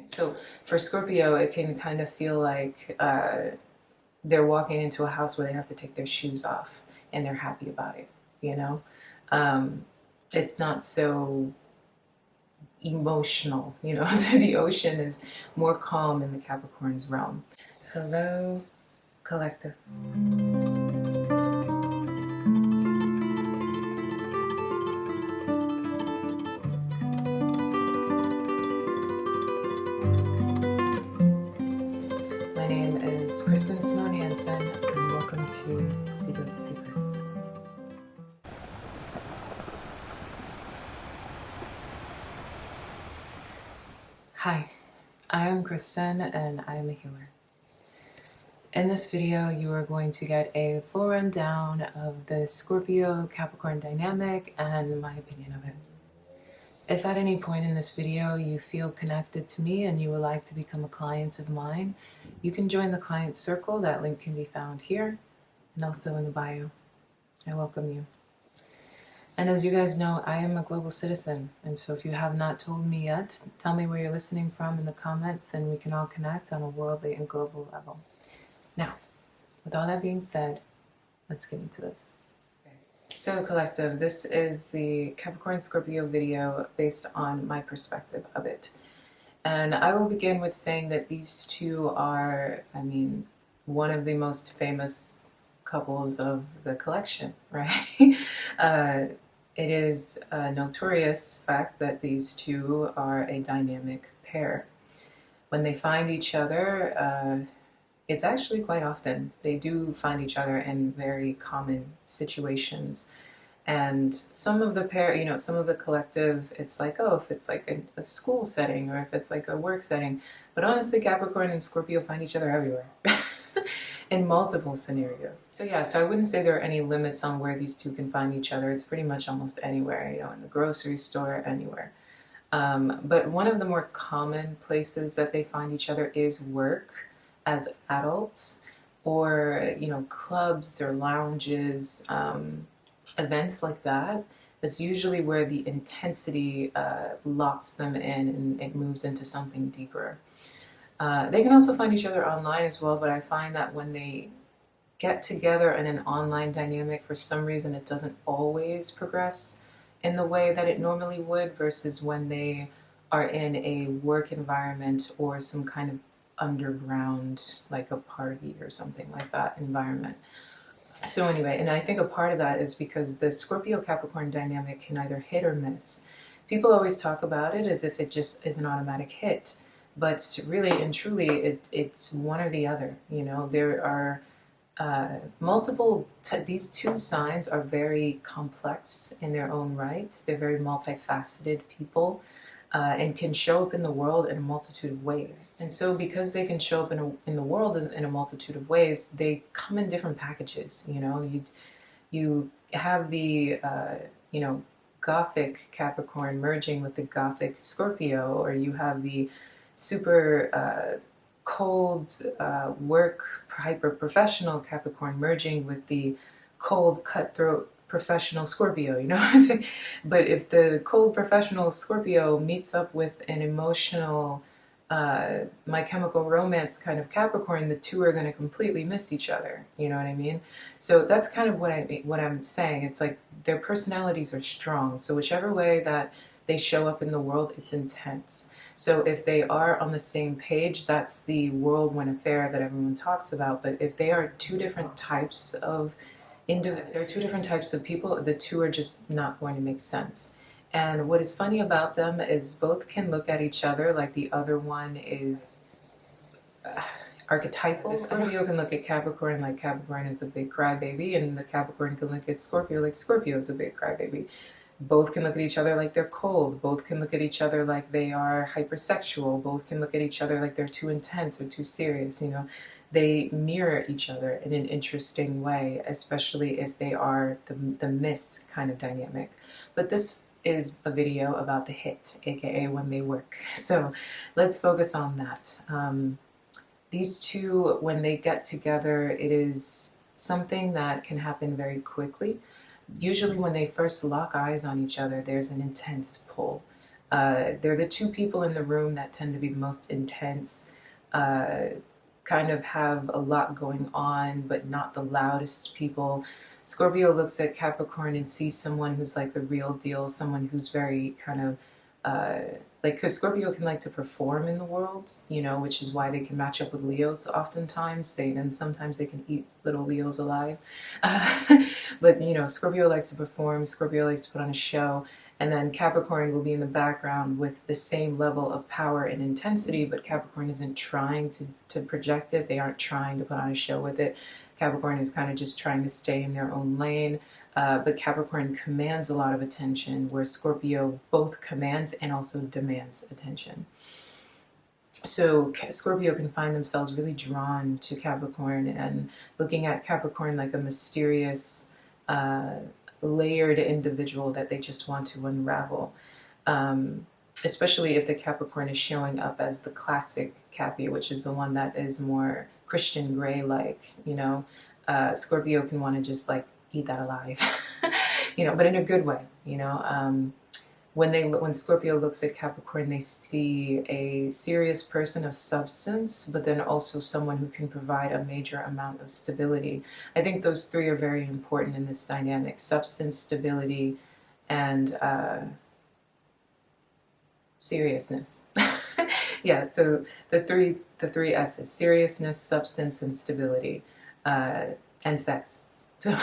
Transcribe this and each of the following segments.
So for Scorpio, it can kind of feel like they're walking into a house where they have to take their shoes off and they're happy about it, you know? It's not so emotional, you know? The ocean is more calm in the Capricorn's realm. Hello, collective. My name is Kristen Simone Hansen, and welcome to SeaGoat Secrets. Hi, I am Kristen, and I am a healer. In this video, you are going to get a full rundown of the Scorpio-Capricorn dynamic and my opinion of it. If at any point in this video you feel connected to me and you would like to become a client of mine, you can join the client circle. That link can be found here and also in the bio. I welcome you. And as you guys know, I am a global citizen, and so if you have not told me yet, tell me where you're listening from in the comments and we can all connect on a worldly and global level. Now, with all that being said, let's get into this. So collective, this is the Capricorn Scorpio video based on my perspective of it. And I will begin with saying that these two are, one of the most famous couples of the collection, right? It is a notorious fact that these two are a dynamic pair. When they find each other, it's actually quite often they do find each other in very common situations. And some of the pair, some of the collective, it's like, oh, if it's like a school setting or if it's like a work setting. But honestly, Capricorn and Scorpio find each other everywhere in multiple scenarios. So yeah, so I wouldn't say there are any limits on where these two can find each other. It's pretty much almost anywhere, in the grocery store, anywhere. But one of the more common places that they find each other is work as adults, or clubs or lounges, events like that. That's usually where the intensity locks them in and it moves into something deeper. They can also find each other online as well, but I find that when they get together in an online dynamic, for some reason it doesn't always progress in the way that it normally would, versus when they are in a work environment or some kind of underground, like a party or something like that environment. So anyway, and I think a part of that is because the Scorpio-Capricorn dynamic can either hit or miss. People always talk about it as if it just is an automatic hit, but really and truly it's one or the other. There are multiple, these two signs are very complex in their own right. They're very multifaceted people. And can show up in the world in a multitude of ways. And so because they can show up in the world in a multitude of ways, they come in different packages. You have the Gothic Capricorn merging with the Gothic Scorpio, or you have the super cold work hyper professional Capricorn merging with the cold cutthroat professional Scorpio, but if the cold professional Scorpio meets up with an emotional My Chemical Romance kind of Capricorn, the two are going to completely miss each other. You know what I mean? So that's kind of what I'm saying. It's like their personalities are strong, so whichever way that they show up in the world, it's intense. So if they are on the same page, that's the whirlwind affair that everyone talks about. But if they are two different types of if there are two different types of people, the two are just not going to make sense. And what is funny about them is both can look at each other like the other one is archetypal. The Scorpio can look at Capricorn like Capricorn is a big crybaby, and the Capricorn can look at Scorpio like Scorpio is a big crybaby. Both can look at each other like they're cold. Both can look at each other like they are hypersexual. Both can look at each other like they're too intense or too serious, They mirror each other in an interesting way, especially if they are the miss kind of dynamic. But this is a video about the hit, aka when they work. So let's focus on that. These two, when they get together, it is something that can happen very quickly. Usually when they first lock eyes on each other, there's an intense pull. They're the two people in the room that tend to be the most intense, kind of have a lot going on, but not the loudest people. Scorpio looks at Capricorn and sees someone who's like the real deal, someone who's very kind of like, because Scorpio can like to perform in the world, you know, which is why they can match up with Leos oftentimes. And sometimes they can eat little Leos alive. But, you know, Scorpio likes to perform, Scorpio likes to put on a show. And then Capricorn will be in the background with the same level of power and intensity, but Capricorn isn't trying to project it. They aren't trying to put on a show with it. Capricorn is kind of just trying to stay in their own lane. But Capricorn commands a lot of attention, where Scorpio both commands and also demands attention. So Scorpio can find themselves really drawn to Capricorn and looking at Capricorn like a mysterious, layered individual that they just want to unravel. Especially if the Capricorn is showing up as the classic Cappy, which is the one that is more Christian Grey-like, you know. Scorpio can want to just like eat that alive, you know, but in a good way, you know. When Scorpio looks at Capricorn, they see a serious person of substance, but then also someone who can provide a major amount of stability. I think those three are very important in this dynamic: substance, stability, and seriousness. Yeah, so the three S's: seriousness, substance, and stability, and sex. So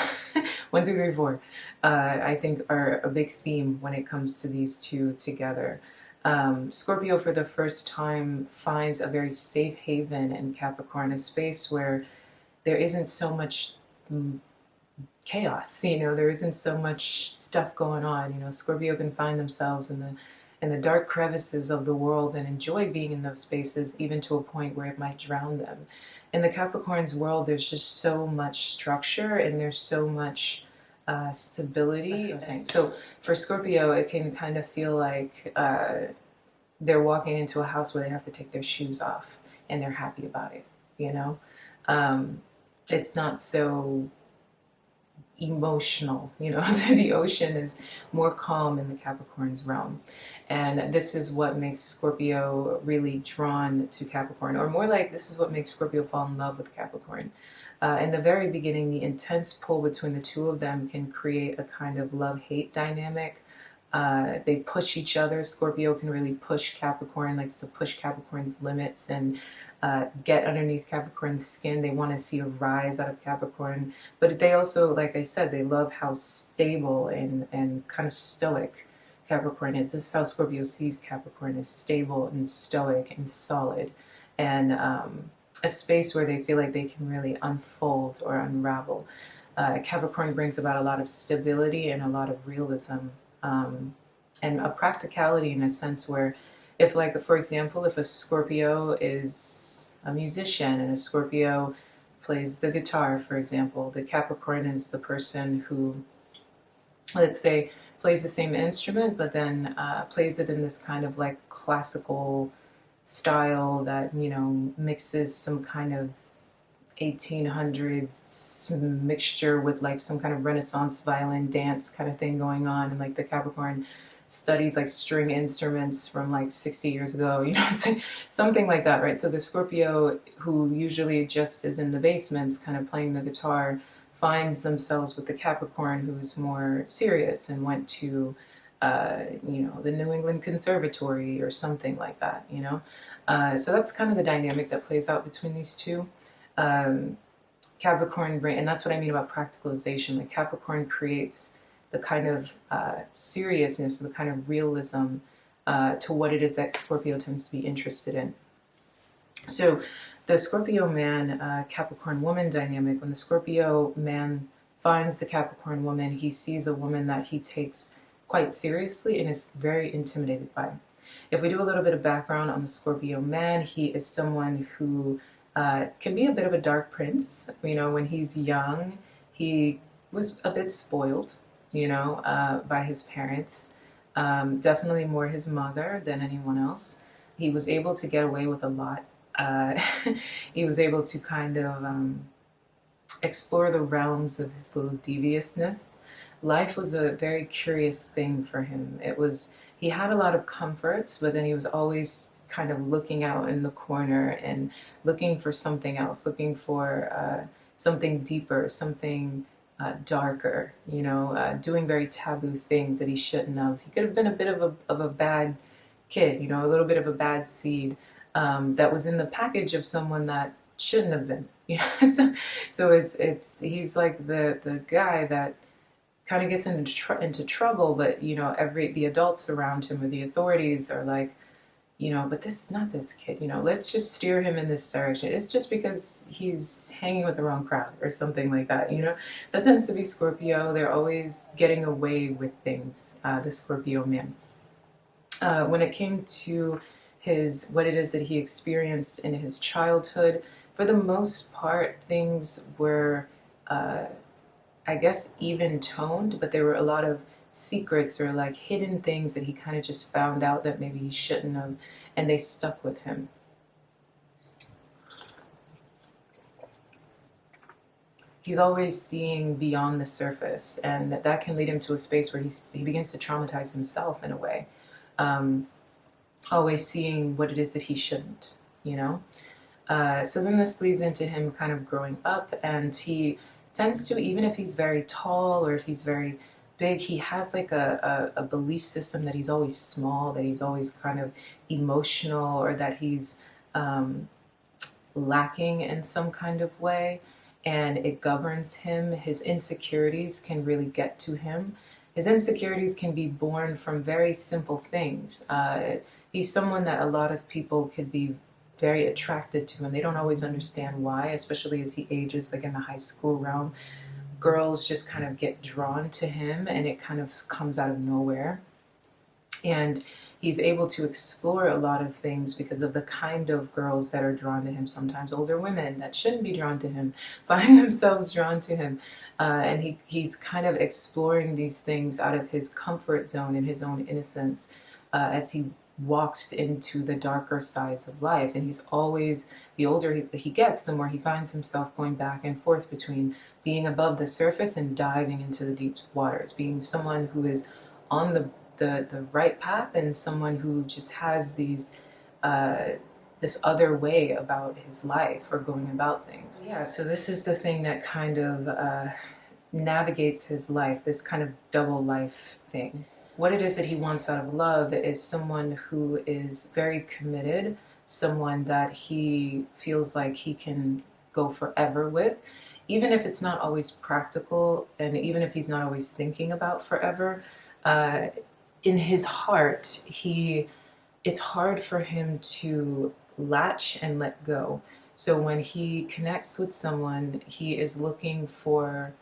1, 2, 3, 4, I think are a big theme when it comes to these two together. Scorpio, for the first time, finds a very safe haven in Capricorn, a space where there isn't so much chaos, you know, there isn't so much stuff going on. You know, Scorpio can find themselves in the dark crevices of the world and enjoy being in those spaces, even to a point where it might drown them. In the Capricorn's world, there's just so much structure and there's so much stability. So for Scorpio, it can kind of feel like they're walking into a house where they have to take their shoes off and they're happy about it, you know? It's not so emotional, you know. The ocean is more calm in the Capricorn's realm, and this is what makes Scorpio really drawn to Capricorn, or more like this is what makes Scorpio fall in love with Capricorn. In the very beginning, the intense pull between the two of them can create a kind of love-hate dynamic. They push each other. Scorpio can really push Capricorn, likes to push Capricorn's limits and get underneath Capricorn's skin. They want to see a rise out of Capricorn. But they also, like I said, they love how stable and kind of stoic Capricorn is. This is how Scorpio sees Capricorn, as stable and stoic and solid. And a space where they feel like they can really unfold or unravel. Capricorn brings about a lot of stability and a lot of realism. And a practicality in a sense where if, like, for example, if a Scorpio is a musician and a Scorpio plays the guitar, for example, the Capricorn is the person who, let's say, plays the same instrument, but then plays it in this kind of like classical style that, you know, mixes some kind of 1800s mixture with like some kind of Renaissance violin dance kind of thing going on. And like the Capricorn studies like string instruments from like 60 years ago, you know, it's like something like that, right? So the Scorpio, who usually just is in the basements kind of playing the guitar, finds themselves with the Capricorn who's more serious and went to you know, the New England Conservatory or something like that, you know. So that's kind of the dynamic that plays out between these two. Capricorn, and that's what I mean about practicalization. Like Capricorn creates the kind of seriousness, the kind of realism to what it is that Scorpio tends to be interested in. So the Scorpio man, Capricorn woman dynamic, when the Scorpio man finds the Capricorn woman, he sees a woman that he takes quite seriously and is very intimidated by. If we do a little bit of background on the Scorpio man, he is someone who can be a bit of a dark prince. You know, when he's young, he was a bit spoiled, you know, by his parents. Definitely more his mother than anyone else. He was able to get away with a lot. He was able to kind of explore the realms of his little deviousness. Life was a very curious thing for him. It was he had a lot of comforts, but then he was always kind of looking out in the corner and looking for something else, looking for something deeper, something darker, you know, doing very taboo things that he shouldn't have. He could have been a bit of a bad kid, you know, a little bit of a bad seed that was in the package of someone that shouldn't have been. You know? So it's he's like the guy that kind of gets into trouble, but you know, the adults around him or the authorities are like, you know, but this not this kid, you know, let's just steer him in this direction. It's just because he's hanging with the wrong crowd or something like that, you know. That tends to be Scorpio. They're always getting away with things, the Scorpio man. When it came to what it is that he experienced in his childhood, for the most part, things were, I guess, even toned, but there were a lot of secrets or like hidden things that he kind of just found out that maybe he shouldn't have, and they stuck with him. He's always seeing beyond the surface, and that can lead him to a space where he begins to traumatize himself in a way. Always seeing what it is that he shouldn't, you know? So then this leads into him kind of growing up, and he tends to, even if he's very tall or if he's very big, he has like a belief system that he's always small, that he's always kind of emotional, or that he's lacking in some kind of way, and it governs him. His insecurities can really get to him. His insecurities can be born from very simple things. He's someone that a lot of people could be very attracted to, and they don't always understand why, especially as he ages, like in the high school realm. Girls just kind of get drawn to him, and it kind of comes out of nowhere. And he's able to explore a lot of things because of the kind of girls that are drawn to him. Sometimes older women that shouldn't be drawn to him find themselves drawn to him. And he's kind of exploring these things out of his comfort zone and his own innocence as he walks into the darker sides of life. And he's always, the older he gets, the more he finds himself going back and forth between being above the surface and diving into the deep waters, being someone who is on the right path and someone who just has these this other way about his life or going about things. Yeah, so this is the thing that kind of navigates his life, this kind of double life thing. What it is that he wants out of love is someone who is very committed, someone that he feels like he can go forever with, even if it's not always practical, and even if he's not always thinking about forever. In his heart, it's hard for him to latch and let go. So when he connects with someone, he is looking for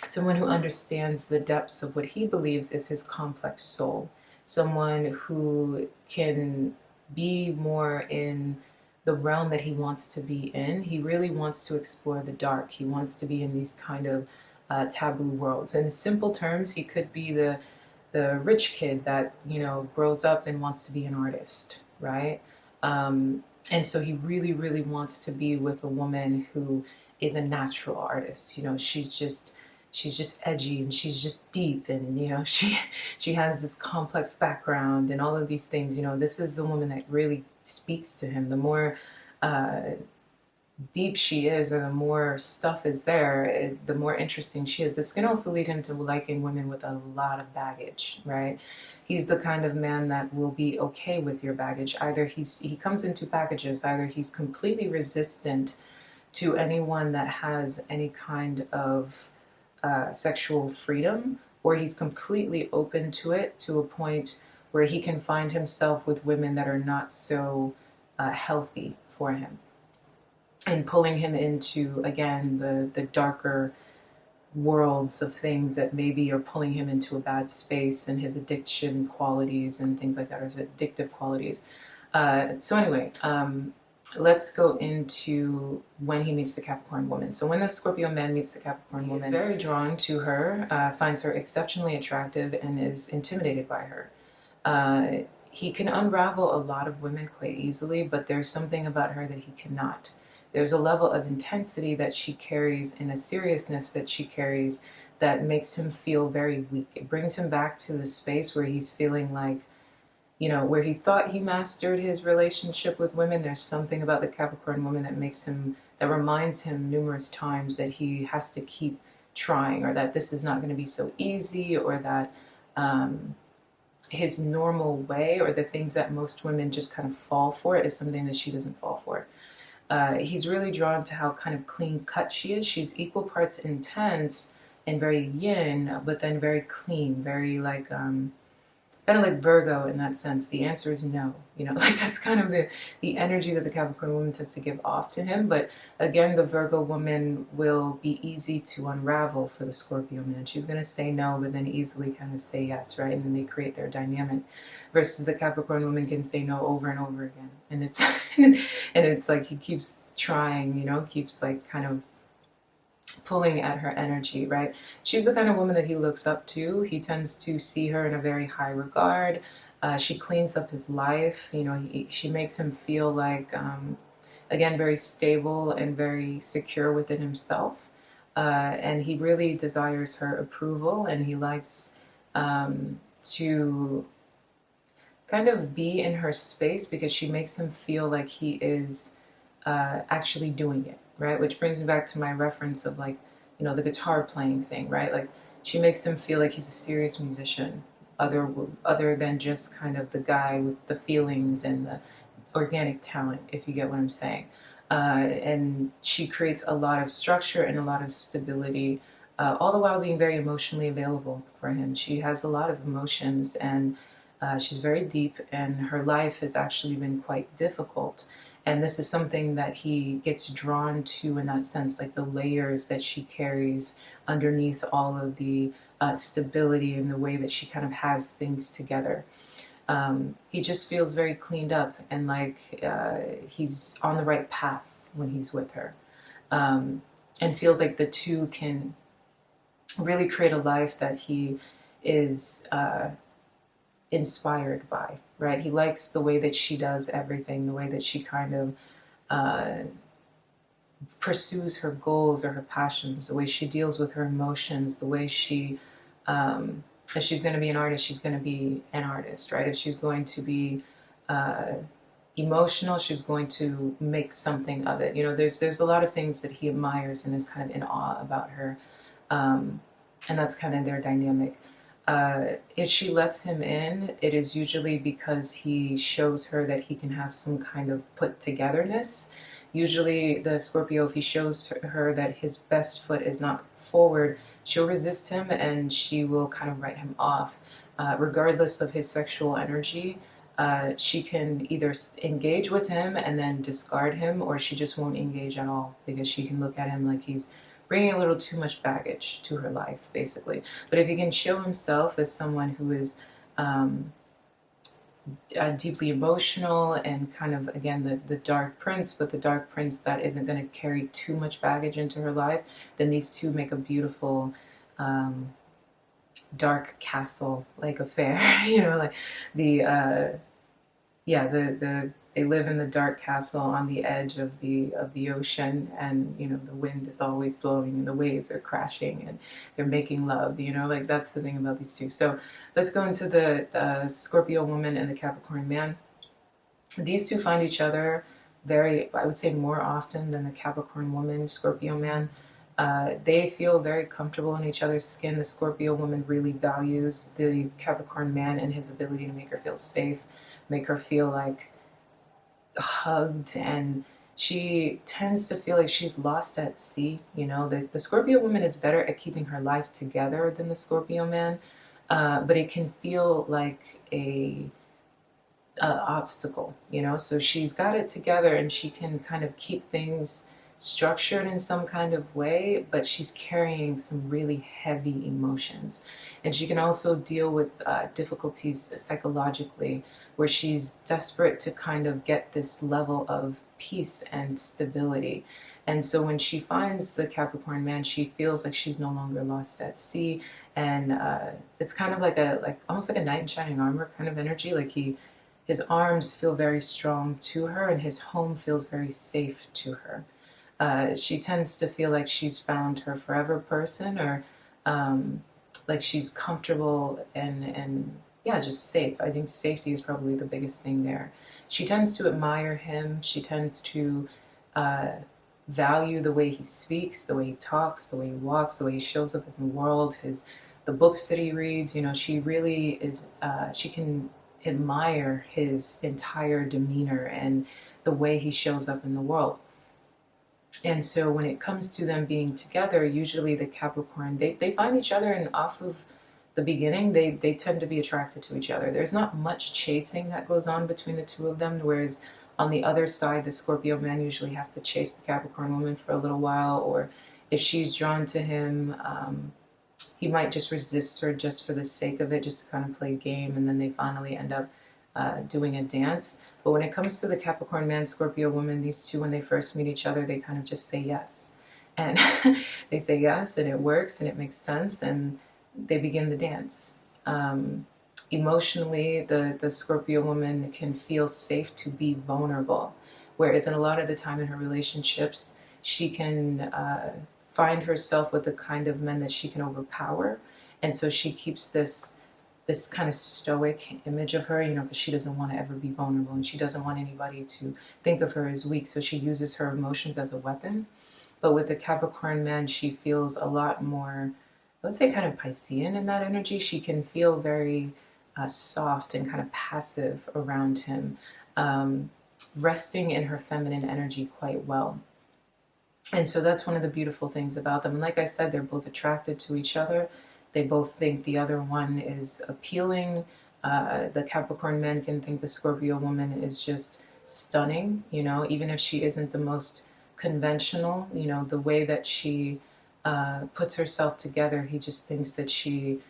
someone who understands the depths of what he believes is his complex soul, someone who can be more in the realm that he wants to be in. He really wants to explore the dark. He wants to be in these kind of taboo worlds. In simple terms, he could be the rich kid that, you know, grows up and wants to be an artist, right? And so he really, really wants to be with a woman who is a natural artist. You know, she's just edgy, and she's just deep, and you know, she has this complex background and all of these things. You know, this is the woman that really speaks to him. The more deep she is, or the more stuff is there, the more interesting she is. This can also lead him to liking women with a lot of baggage, right? He's the kind of man that will be okay with your baggage. Either he comes in two packages. Either he's completely resistant to anyone that has any kind of sexual freedom, or he's completely open to it to a point where he can find himself with women that are not so healthy for him, and pulling him into, again, the darker worlds of things that maybe are pulling him into a bad space, and his addiction qualities and things like that, or his addictive qualities. So anyway, let's go into when he meets the Capricorn woman. So when the Scorpio man meets the Capricorn woman, he's very drawn to her, finds her exceptionally attractive, and is intimidated by her. He can unravel a lot of women quite easily, but there's something about her that he cannot. There's a level of intensity that she carries and a seriousness that she carries that makes him feel very weak. It brings him back to the space where he's feeling like, you know, where he thought he mastered his relationship with women. There's something about the Capricorn woman that makes him, that reminds him numerous times that he has to keep trying, or that this is not going to be so easy, or that his normal way, or the things that most women just kind of fall for, is something that she doesn't fall for. He's really drawn to how kind of clean cut she is. She's equal parts intense and very yin, but then very clean, very like kind of like Virgo in that sense. The answer is no. You know, like that's kind of the energy that the Capricorn woman tends to give off to him. But again, the Virgo woman will be easy to unravel for the Scorpio man. She's going to say no, but then easily kind of say yes, right? And then they create their dynamic. Versus the Capricorn woman can say no over and over again. And it's and it's like he keeps trying, you know, keeps like kind of pulling at her energy, right? She's the kind of woman that he looks up to. He tends to see her in a very high regard. She cleans up his life. You know, she makes him feel like, again, very stable and very secure within himself. And he really desires her approval, and he likes to kind of be in her space because she makes him feel like he is actually doing it. Right, which brings me back to my reference of, like, you know, the guitar playing thing, right? Like, she makes him feel like he's a serious musician, other than just kind of the guy with the feelings and the organic talent, if you get what I'm saying. And she creates a lot of structure and a lot of stability, all the while being very emotionally available for him. She has a lot of emotions, and she's very deep, and her life has actually been quite difficult. And this is something that he gets drawn to in that sense, like the layers that she carries underneath all of the stability and the way that she kind of has things together. He just feels very cleaned up, and like he's on the right path when he's with her. And feels like the two can really create a life that he is inspired by, right? He likes the way that she does everything, the way that she kind of pursues her goals or her passions, the way she deals with her emotions, the way she, if she's going to be an artist, she's going to be an artist, right? If she's going to be emotional, she's going to make something of it. You know, there's a lot of things that he admires and is kind of in awe about her, and that's kind of their dynamic. If she lets him in, it is usually because he shows her that he can have some kind of put togetherness. Usually the Scorpio, if he shows her that his best foot is not forward, she'll resist him and she will kind of write him off. Regardless of his sexual energy, she can either engage with him and then discard him, or she just won't engage at all because she can look at him like he's bringing a little too much baggage to her life, basically. But if he can show himself as someone who is deeply emotional and kind of, again, the dark prince, but the dark prince that isn't going to carry too much baggage into her life, then these two make a beautiful dark castle-like affair. You know, like the they live in the dark castle on the edge of the ocean, and you know the wind is always blowing and the waves are crashing and they're making love. You know, like that's the thing about these two. So let's go into the Scorpio woman and the Capricorn man. These two find each other very, I would say, more often than the Capricorn woman, Scorpio man. They feel very comfortable in each other's skin. The Scorpio woman really values the Capricorn man and his ability to make her feel safe, make her feel like hugged, and she tends to feel like she's lost at sea. You know, the Scorpio woman is better at keeping her life together than the Scorpio man, but it can feel like a obstacle, you know. So she's got it together and she can kind of keep things structured in some kind of way, but she's carrying some really heavy emotions. And she can also deal with difficulties psychologically, where she's desperate to kind of get this level of peace and stability. And so when she finds the Capricorn man, she feels like she's no longer lost at sea. And it's kind of like almost like a knight in shining armor kind of energy. Like his arms feel very strong to her and his home feels very safe to her. She tends to feel like she's found her forever person, or like she's comfortable and yeah, just safe. I think safety is probably the biggest thing there. She tends to admire him. She tends to uh, value the way he speaks, the way he talks, the way he walks, the way he shows up in the world, the books that he reads. You know, she really is, she can admire his entire demeanor and the way he shows up in the world. And so when it comes to them being together, usually the Capricorn, they find each other, and off of the beginning, they tend to be attracted to each other. There's not much chasing that goes on between the two of them, whereas on the other side, the Scorpio man usually has to chase the Capricorn woman for a little while, or if she's drawn to him, he might just resist her just for the sake of it, just to kind of play a game, and then they finally end up doing a dance. But when it comes to the Capricorn man, Scorpio woman, these two, when they first meet each other, they kind of just say yes. And they say yes, and it works, and it makes sense, and they begin the dance. Emotionally, the Scorpio woman can feel safe to be vulnerable, whereas in a lot of the time in her relationships, she can find herself with the kind of men that she can overpower, and so she keeps this kind of stoic image of her, you know, because she doesn't want to ever be vulnerable, and she doesn't want anybody to think of her as weak, so she uses her emotions as a weapon. But with the Capricorn man, she feels a lot more, I would say, kind of Piscean in that energy. She can feel very soft and kind of passive around him, resting in her feminine energy quite well. And so that's one of the beautiful things about them. And like I said, they're both attracted to each other. They both think the other one is appealing. The Capricorn man can think the Scorpio woman is just stunning, you know, even if she isn't the most conventional, you know, the way that she puts herself together, he just thinks that she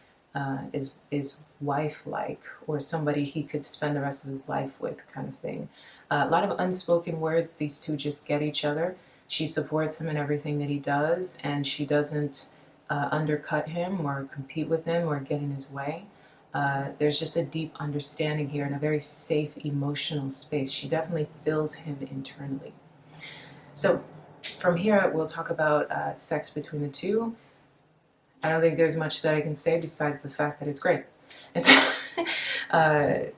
is wife-like, or somebody he could spend the rest of his life with, kind of thing. A lot of unspoken words. These two just get each other. She supports him in everything that he does, and she doesn't undercut him or compete with him or get in his way. There's just a deep understanding here and a very safe emotional space. She definitely fills him internally. So from here, we'll talk about sex between the two. I don't think there's much that I can say besides the fact that it's great. And so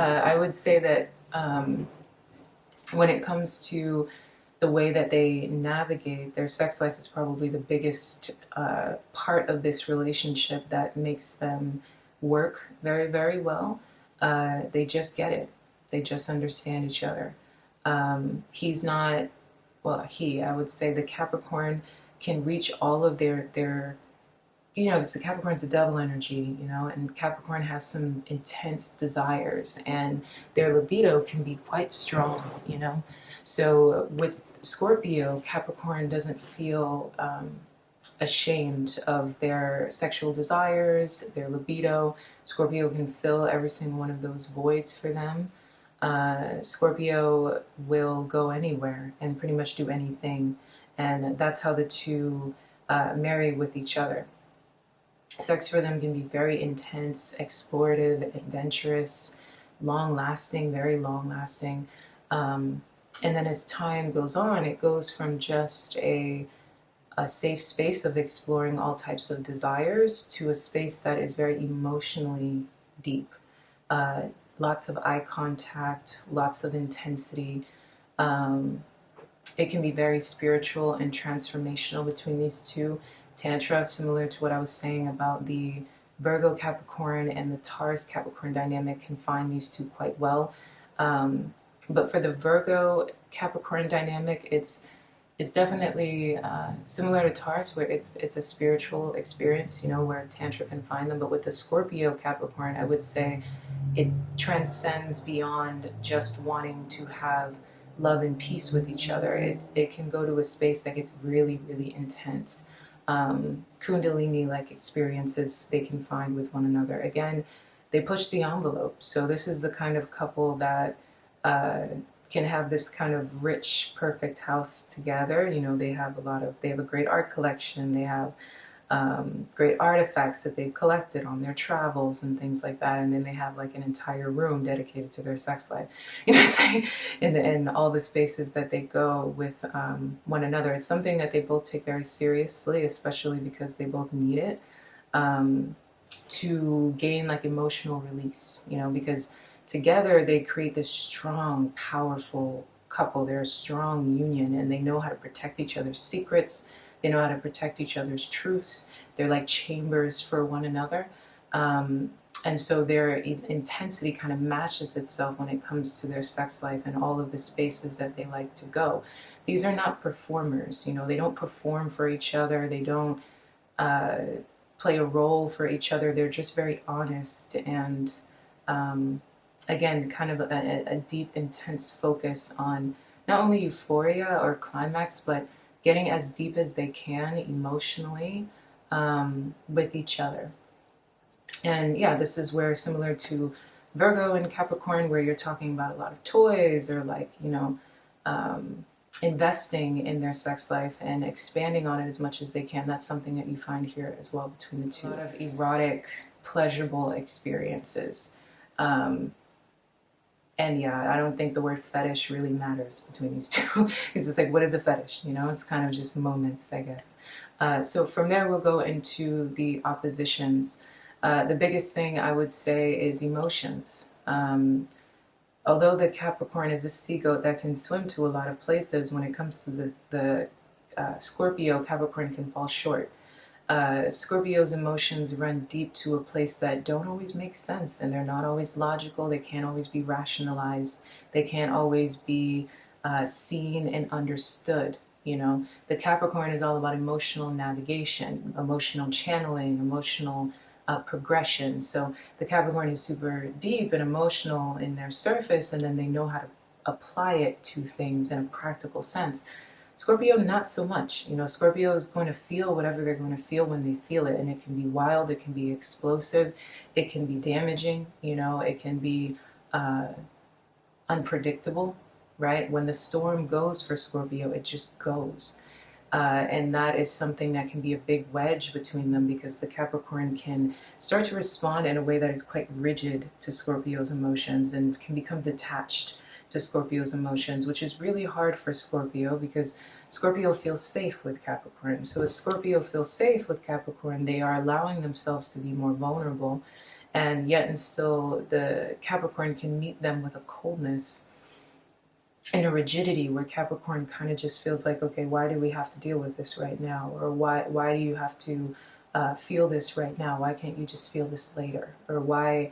I would say that when it comes to the way that they navigate their sex life, is probably the biggest part of this relationship that makes them work very, very well. They just get it. They just understand each other. He's not, well, I would say the Capricorn can reach all of their you know, because the Capricorn's a double energy, you know, and Capricorn has some intense desires, and their libido can be quite strong, you know. So with Scorpio, Capricorn doesn't feel ashamed of their sexual desires, their libido. Scorpio can fill every single one of those voids for them. Scorpio will go anywhere and pretty much do anything, and that's how the two marry with each other. Sex for them can be very intense, explorative, adventurous, long-lasting, very long-lasting. And then as time goes on, it goes from just a safe space of exploring all types of desires to a space that is very emotionally deep. Lots of eye contact, lots of intensity. It can be very spiritual and transformational between these two. Tantra, similar to what I was saying about the Virgo Capricorn and the Taurus Capricorn dynamic, can find these two quite well. But for the Virgo Capricorn dynamic, it's definitely similar to Taurus, where it's a spiritual experience, you know, where Tantra can find them. But with the Scorpio Capricorn, I would say it transcends beyond just wanting to have love and peace with each other. It can go to a space that gets really, really intense. Kundalini-like experiences they can find with one another. Again, they push the envelope. So this is the kind of couple that can have this kind of rich, perfect house together. You know, they have a great art collection. They have great artifacts that they've collected on their travels and things like that. And then they have like an entire room dedicated to their sex life. You know, it's like in all the spaces that they go with one another. It's something that they both take very seriously, especially because they both need it. to gain like emotional release, you know, because together they create this strong, powerful couple. They're a strong union, and they know how to protect each other's secrets. They know how to protect each other's truths. They're like chambers for one another. And so their intensity kind of matches itself when it comes to their sex life and all of the spaces that they like to go. These are not performers, you know, they don't perform for each other. They don't play a role for each other. They're just very honest and, again, kind of a deep, intense focus on not only euphoria or climax, but getting as deep as they can emotionally with each other. And yeah, this is where, similar to Virgo and Capricorn, where you're talking about a lot of toys or like, you know, investing in their sex life and expanding on it as much as they can. That's something that you find here as well between the two. A lot of erotic, pleasurable experiences. And yeah, I don't think the word fetish really matters between these two. It's just like, what is a fetish? You know, it's kind of just moments, I guess. So from there, we'll go into the oppositions. The biggest thing I would say is emotions. Although the Capricorn is a sea goat that can swim to a lot of places, when it comes to the Scorpio, Capricorn can fall short. Scorpio's emotions run deep to a place that don't always make sense, and they're not always logical. They can't always be rationalized. They can't always be seen and understood. You know, the Capricorn is all about emotional navigation, emotional channeling, emotional progression. So the Capricorn is super deep and emotional in their surface, and then they know how to apply it to things in a practical sense. Scorpio, not so much. You know, Scorpio is going to feel whatever they're going to feel when they feel it. And it can be wild, it can be explosive, it can be damaging, you know, it can be unpredictable, right? When the storm goes for Scorpio, it just goes. And that is something that can be a big wedge between them, because the Capricorn can start to respond in a way that is quite rigid to Scorpio's emotions and can become detached to Scorpio's emotions, which is really hard for Scorpio because Scorpio feels safe with Capricorn. So as Scorpio feels safe with Capricorn, they are allowing themselves to be more vulnerable, and yet and still the Capricorn can meet them with a coldness and a rigidity where Capricorn kind of just feels like, okay, why do we have to deal with this right now? Or why do you have to feel this right now? Why can't you just feel this later? Or why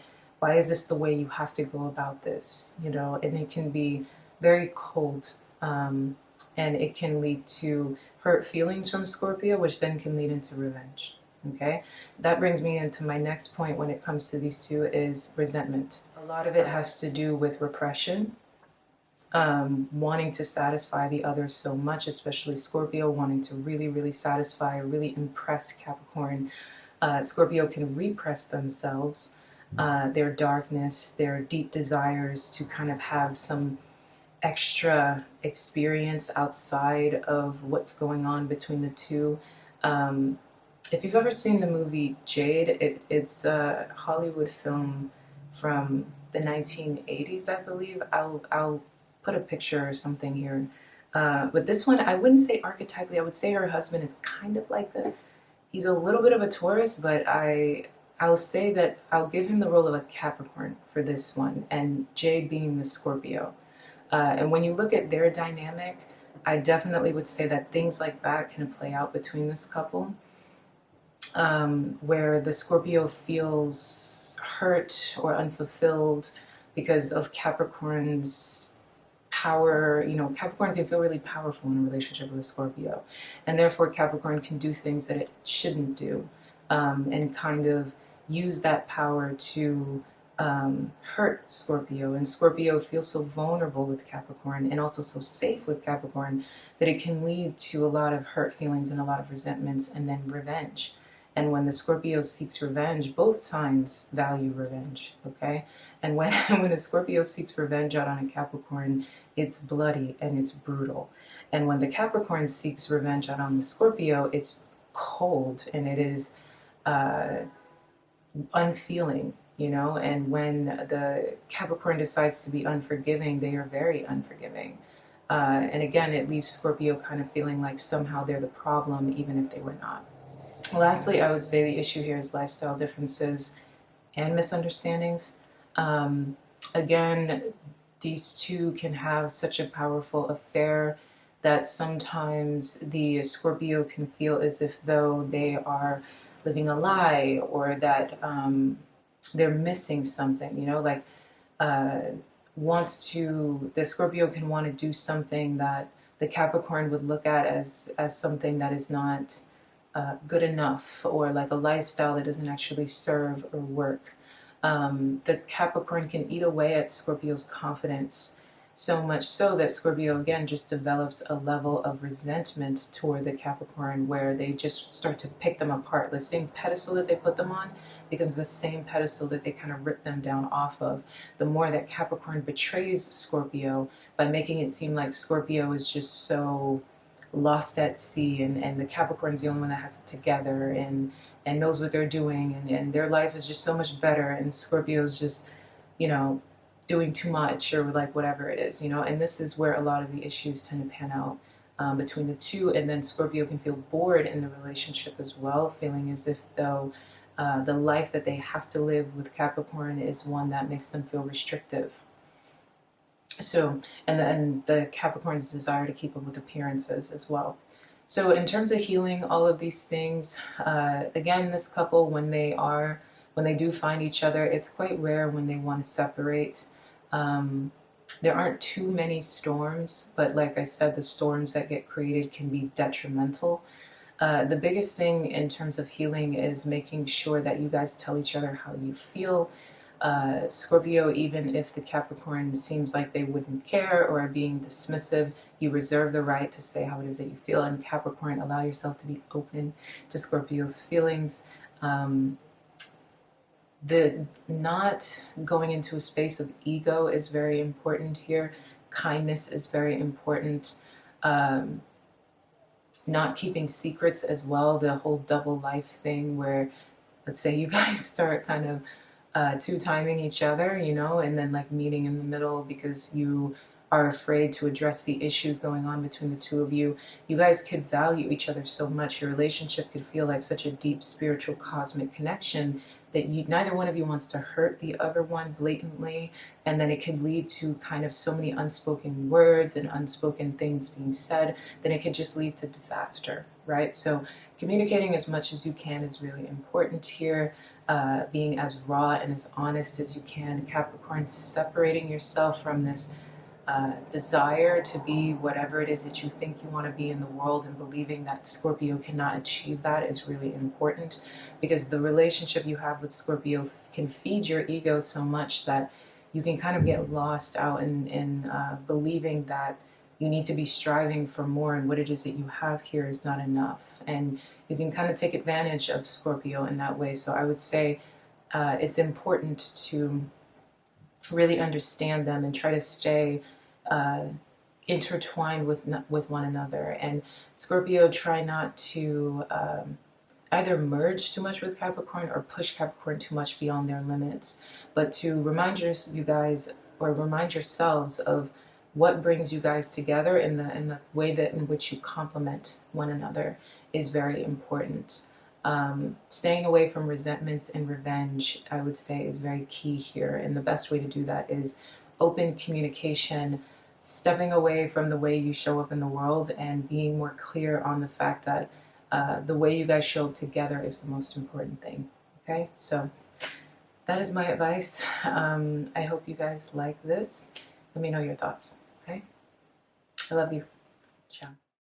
is this the way you have to go about this? You know, and it can be very cold, and it can lead to hurt feelings from Scorpio, which then can lead into revenge. Okay, that brings me into my next point when it comes to these two is resentment. A lot of it has to do with repression. Wanting to satisfy the other so much, especially Scorpio, wanting to really, really satisfy, really impress Capricorn. Scorpio can repress themselves, their darkness, their deep desires to kind of have some extra experience outside of what's going on between the two. If you've ever seen the movie Jade, it's a Hollywood film from the 1980s, I believe. I'll put a picture or something here. But this one, I wouldn't say archetypally. I would say her husband is kind of like he's a little bit of a Taurus, but I'll say that I'll give him the role of a Capricorn for this one, and Jade being the Scorpio. And when you look at their dynamic, I definitely would say that things like that can play out between this couple, where the Scorpio feels hurt or unfulfilled because of Capricorn's power. You know, Capricorn can feel really powerful in a relationship with a Scorpio, and therefore Capricorn can do things that it shouldn't do, and kind of use that power to hurt Scorpio. And Scorpio feels so vulnerable with Capricorn and also so safe with Capricorn that it can lead to a lot of hurt feelings and a lot of resentments and then revenge. And when the Scorpio seeks revenge, both signs value revenge, okay? And when a Scorpio seeks revenge out on a Capricorn, it's bloody and it's brutal. And when the Capricorn seeks revenge out on the Scorpio, it's cold and it is unfeeling, you know? And when the Capricorn decides to be unforgiving, they are very unforgiving. And again, it leaves Scorpio kind of feeling like somehow they're the problem, even if they were not. Lastly, I would say the issue here is lifestyle differences and misunderstandings. Again, these two can have such a powerful affair that sometimes the Scorpio can feel as if though they are living a lie, or that they're missing something, you know, like the Scorpio can want to do something that the Capricorn would look at as something that is not good enough, or like a lifestyle that doesn't actually serve or work. The Capricorn can eat away at Scorpio's confidence, so much so that Scorpio again just develops a level of resentment toward the Capricorn, where they just start to pick them apart. The same pedestal that they put them on becomes the same pedestal that they kind of rip them down off of. The more that Capricorn betrays Scorpio by making it seem like Scorpio is just so lost at sea, and the Capricorn's the only one that has it together and knows what they're doing, and their life is just so much better, and Scorpio's just, you know, doing too much, or like whatever it is, you know. And this is where a lot of the issues tend to pan out between the two. And then Scorpio can feel bored in the relationship as well, feeling as if though the life that they have to live with Capricorn is one that makes them feel restrictive. So, and then the Capricorn's desire to keep up with appearances as well. So in terms of healing all of these things, again, this couple, when they do find each other, it's quite rare when they want to separate. There aren't too many storms, but like I said, the storms that get created can be detrimental. The biggest thing in terms of healing is making sure that you guys tell each other how you feel. Scorpio, even if the Capricorn seems like they wouldn't care or are being dismissive, you reserve the right to say how it is that you feel. And Capricorn, allow yourself to be open to Scorpio's feelings. The not going into a space of ego is very important here. Kindness is very important. Not keeping secrets as well. The whole double life thing, where let's say you guys start kind of two-timing each other, you know, and then like meeting in the middle because you are afraid to address the issues going on between the two of you. You guys could value each other so much. Your relationship could feel like such a deep spiritual cosmic connection that neither one of you wants to hurt the other one blatantly, and then it could lead to kind of so many unspoken words and unspoken things being said, then it could just lead to disaster, right? So communicating as much as you can is really important here. Being as raw and as honest as you can. Capricorn, separating yourself from this desire to be whatever it is that you think you want to be in the world, and believing that Scorpio cannot achieve that is really important, because the relationship you have with Scorpio can feed your ego so much that you can kind of get lost out in believing that you need to be striving for more, and what it is that you have here is not enough. And you can kind of take advantage of Scorpio in that way. So I would say it's important to really understand them and try to stay intertwined with one another. And Scorpio, try not to either merge too much with Capricorn or push Capricorn too much beyond their limits, but to remind you guys, or remind yourselves of what brings you guys together, in the way that in which you complement one another is very important. Staying away from resentments and revenge, I would say, is very key here. And the best way to do that is open communication, stepping away from the way you show up in the world, and being more clear on the fact that the way you guys show up together is the most important thing. Okay, so that is my advice. I hope you guys like this. Let me know your thoughts. Okay, I love you. Ciao.